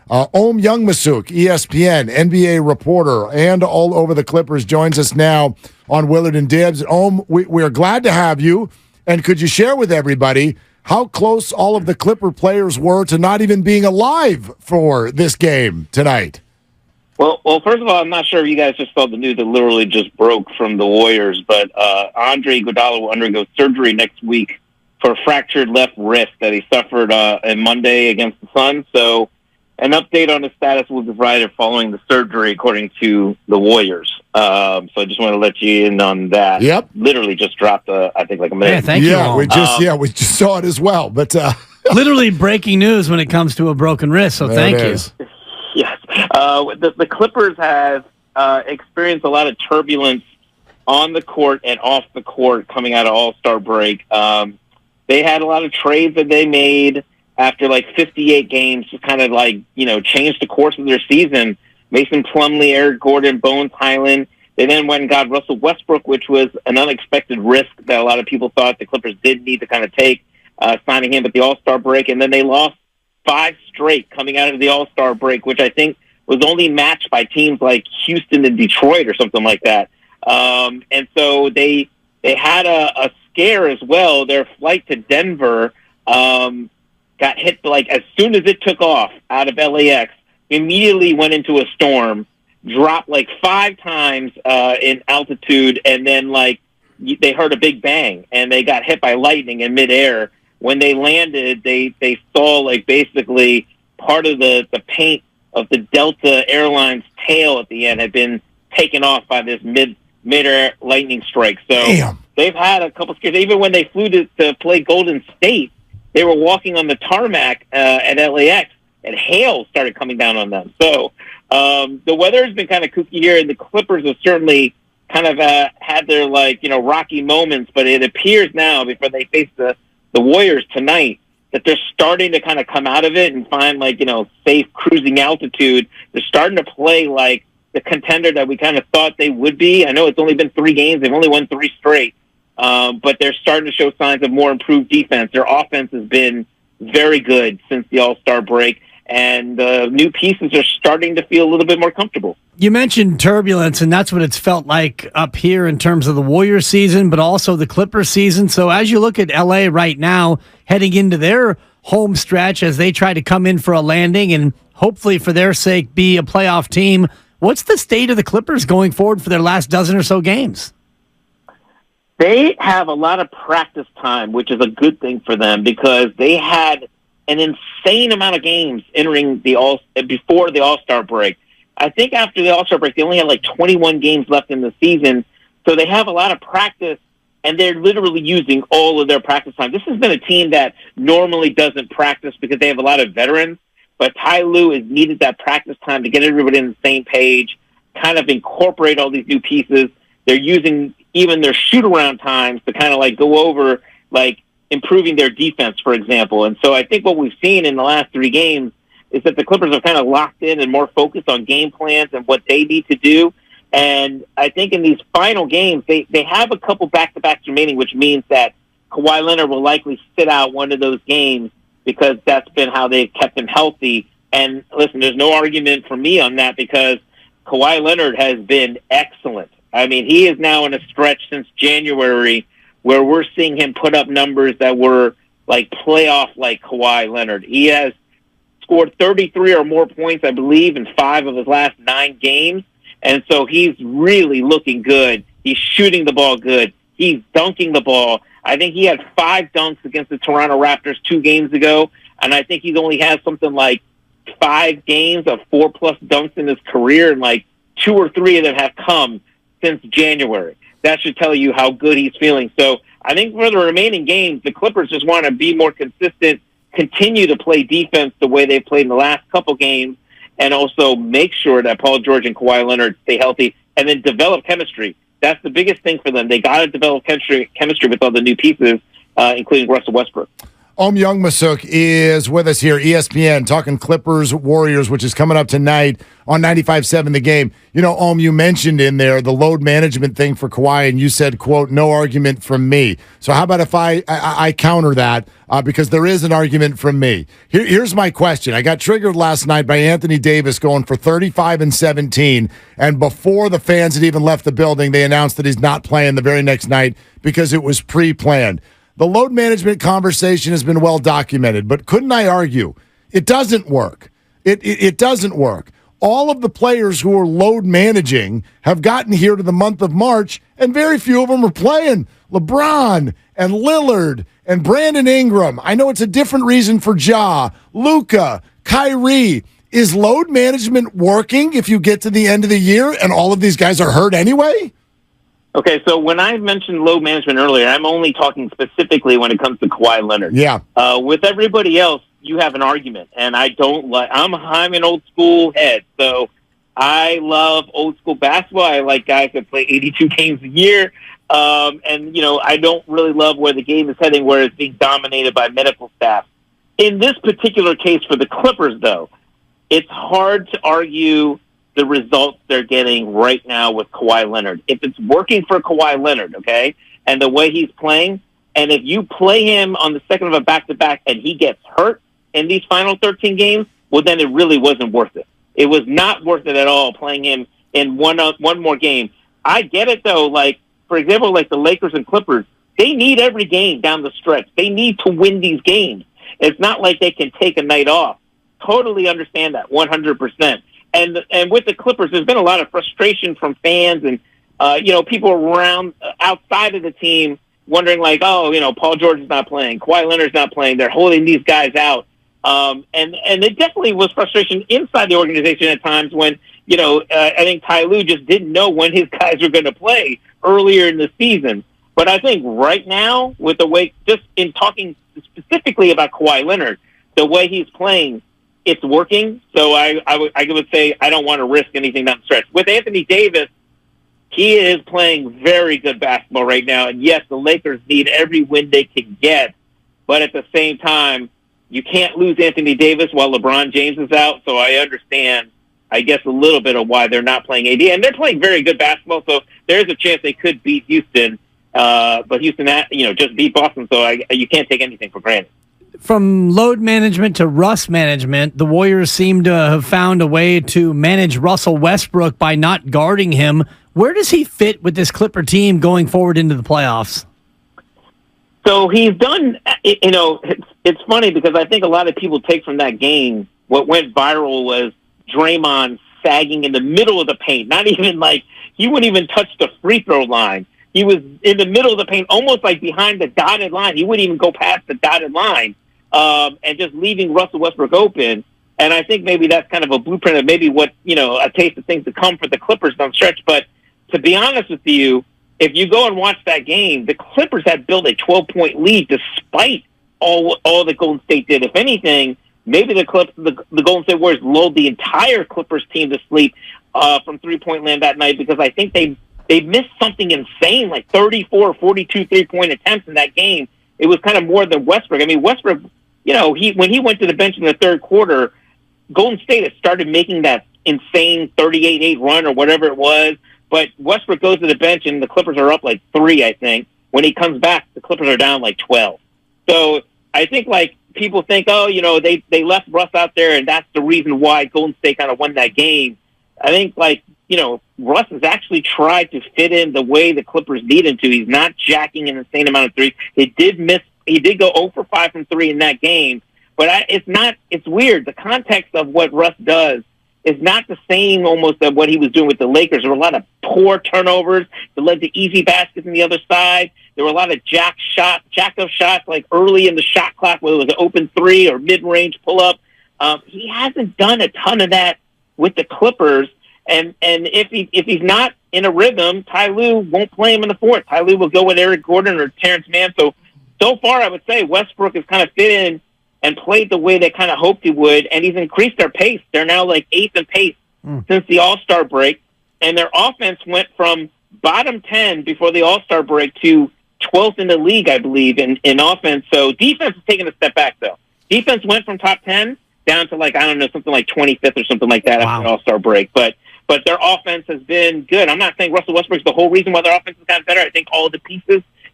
Ohm Youngmisuk, ESPN, NBA reporter, and all over the Clippers, joins us now on Willard and Dibs. Ohm, we're glad to have you. And could you share with everybody how close all of the Clipper players were to not even being alive for this game tonight? Well, first of all, I'm not sure if you guys just saw the news that literally just broke from the Warriors, but Andre Iguodala will undergo surgery next week for a fractured left wrist that he suffered on Monday against the Suns. So an update on his status will be provided following the surgery, according to the Warriors. So I just want to let you in on that. Yep. Literally just dropped, I think, like a minute. Yeah, thank you. We just saw it as well. But literally breaking news when it comes to a broken wrist, so thank you. Yes. The Clippers have experienced a lot of turbulence on the court and off the court coming out of All-Star break. They had a lot of trades that they made after like 58 games to kind of change the course of their season. Mason Plumlee, Eric Gordon, Bones Highland. They then went and got Russell Westbrook, which was an unexpected risk that a lot of people thought the Clippers did need to kind of take, signing him at the All-Star break. And then they lost 5 straight coming out of the All-Star break, which I think was only matched by teams like Houston and Detroit or something like that. And so they had a scare as well. Their flight to Denver got hit as soon as it took off out of LAX, immediately went into a storm, dropped 5 times in altitude, and then they heard a big bang, and they got hit by lightning in midair. When they landed, they saw basically part of the paint of the Delta Airlines tail at the end had been taken off by this mid-air lightning strike. So they've had a couple scares. Even when they flew to play Golden State, they were walking on the tarmac at LAX, and hail started coming down on them. So the weather has been kind of kooky here, and the Clippers have certainly kind of had their rocky moments. But it appears now, before they face the Warriors tonight, that they're starting to kind of come out of it and find safe cruising altitude. They're starting to play like the contender that we kind of thought they would be. I know it's only been 3 games. They've only won 3 straight. But they're starting to show signs of more improved defense. Their offense has been very good since the All-Star break, and new pieces are starting to feel a little bit more comfortable. You mentioned turbulence, and that's what it's felt like up here in terms of the Warriors season, but also the Clippers season. So as you look at LA right now, heading into their home stretch as they try to come in for a landing and hopefully for their sake be a playoff team, what's the state of the Clippers going forward for their last dozen or so games? They have a lot of practice time, which is a good thing for them because they had an insane amount of games entering before the All-Star break. I think after the All-Star break, they only had 21 games left in the season, so they have a lot of practice, and they're literally using all of their practice time. This has been a team that normally doesn't practice because they have a lot of veterans, but Ty Lue has needed that practice time to get everybody on the same page, kind of incorporate all these new pieces. They're using even their shoot-around times to kind of go over improving their defense, for example. And so I think what we've seen in the last 3 games is that the Clippers are kind of locked in and more focused on game plans and what they need to do. And I think in these final games, they have a couple back-to-backs remaining, which means that Kawhi Leonard will likely sit out one of those games because that's been how they've kept him healthy. And listen, there's no argument for me on that because Kawhi Leonard has been excellent. I mean, he is now in a stretch since January where we're seeing him put up numbers that were playoff Kawhi Leonard. He has scored 33 or more points, I believe, in 5 of his last 9 games. And so he's really looking good. He's shooting the ball good. He's dunking the ball. I think he had 5 dunks against the Toronto Raptors 2 games ago. And I think he's only had something like 5 games of 4+ dunks in his career. And 2 or 3 of them have come since January. That should tell you how good he's feeling. So I think for the remaining games, the Clippers just want to be more consistent, continue to play defense the way they played in the last couple games, and also make sure that Paul George and Kawhi Leonard stay healthy, and then develop chemistry. That's the biggest thing for them. They got to develop chemistry with all the new pieces, including Russell Westbrook. Ohm Youngmisuk is with us here, ESPN, talking Clippers Warriors, which is coming up tonight on 95.7 The Game. You know, Ohm, you mentioned in there the load management thing for Kawhi, and you said, quote, no argument from me. So how about if I counter that, because there is an argument from me. Here's my question. I got triggered last night by Anthony Davis going for 35 and 17, and before the fans had even left the building, they announced that he's not playing the very next night because it was pre-planned. The load management conversation has been well documented, but couldn't I argue it doesn't work? It doesn't work. All of the players who are load managing have gotten here to the month of March, and very few of them are playing. LeBron and Lillard and Brandon Ingram. I know it's a different reason for Ja, Luka, Kyrie. Is load management working if you get to the end of the year and all of these guys are hurt anyway? Okay, so when I mentioned load management earlier, I'm only talking specifically when it comes to Kawhi Leonard. Yeah. With everybody else, you have an argument, and I don't like. I'm an old school head, so I love old school basketball. I like guys that play 82 games a year, and I don't really love where the game is heading, where it's being dominated by medical staff. In this particular case for the Clippers, though, it's hard to argue the results they're getting right now with Kawhi Leonard. If it's working for Kawhi Leonard, okay, and the way he's playing, and if you play him on the second of a back-to-back and he gets hurt in these final 13 games, well, then it really wasn't worth it. It was not worth it at all playing him in one more game. I get it, though. Like, for example, like the Lakers and Clippers, they need every game down the stretch. They need to win these games. It's not like they can take a night off. Totally understand that, 100%. And with the Clippers, there's been a lot of frustration from fans and, people around outside of the team wondering like, Paul George is not playing, Kawhi Leonard's not playing. They're holding these guys out. And it definitely was frustration inside the organization at times when, I think Ty Lue just didn't know when his guys were going to play earlier in the season. But I think right now, with the way, just in talking specifically about Kawhi Leonard, the way he's playing, it's working, so I would say I don't want to risk anything down the stretch. With Anthony Davis, he is playing very good basketball right now, and yes, the Lakers need every win they can get, but at the same time, you can't lose Anthony Davis while LeBron James is out, so I understand, I guess, a little bit of why they're not playing AD, and they're playing very good basketball, so there's a chance they could beat Houston, but Houston, just beat Boston, so you can't take anything for granted. From load management to rust management, the Warriors seem to have found a way to manage Russell Westbrook by not guarding him. Where does he fit with this Clipper team going forward into the playoffs? So he's done, it's funny because I think a lot of people take from that game, what went viral was Draymond sagging in the middle of the paint, not even like, he wouldn't even touch the free throw line. He was in the middle of the paint, almost like behind the dotted line. He wouldn't even go past the dotted line. And just leaving Russell Westbrook open. And I think maybe that's kind of a blueprint of maybe what, a taste of things to come for the Clippers down the stretch. But to be honest with you, if you go and watch that game, the Clippers had built a 12-point lead despite all that Golden State did. If anything, maybe the Golden State Warriors lulled the entire Clippers team to sleep from three-point land that night because I think they missed something insane, like 34 or 42 three-point attempts in that game. It was kind of more than Westbrook. I mean, Westbrook, when he went to the bench in the third quarter, Golden State had started making that insane 38-8 run or whatever it was. But Westbrook goes to the bench, and the Clippers are up like 3, I think. When he comes back, the Clippers are down like 12. So I think, like, people think, they left Russ out there, and that's the reason why Golden State kind of won that game. I think, Russ has actually tried to fit in the way the Clippers need him to. He's not jacking an insane amount of threes. He did go 0 for 5 from 3 in that game, but it's weird. The context of what Russ does is not the same almost of what he was doing with the Lakers. There were a lot of poor turnovers that led to easy baskets on the other side. There were a lot of jack-up shots like early in the shot clock, whether it was an open 3 or mid-range pull-up. He hasn't done a ton of that with the Clippers. And if he's not in a rhythm, Ty Lue won't play him in the fourth. Ty Lue will go with Eric Gordon or Terrence Mann. So far, I would say Westbrook has kind of fit in and played the way they kind of hoped he would, and he's increased their pace. They're now like 8th in pace since the All-Star break, and their offense went from bottom 10 before the All-Star break to 12th in the league, I believe, in offense. So defense is taking a step back, though. Defense went from top 10 down to something like 25th or something like that after the All-Star break. But their offense has been good. I'm not saying Russell Westbrook's the whole reason why their offense has gotten better. I think all the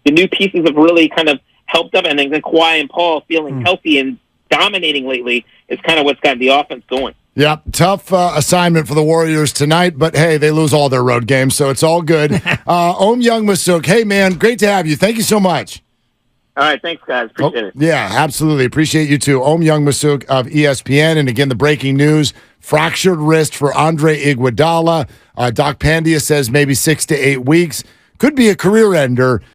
new pieces have really kind of helped up. And then Kawhi and Paul feeling healthy and dominating lately is kind of what's got the offense going. Yep, tough assignment for the Warriors tonight, but hey, they lose all their road games, so it's all good. Ohm Youngmisuk, hey man, great to have you. Thank you so much. All right, thanks guys, appreciate it. Yeah, absolutely, appreciate you too. Ohm Youngmisuk of ESPN, and again, the breaking news, fractured wrist for Andre Iguodala. Doc Pandia says maybe 6 to 8 weeks. Could be a career ender.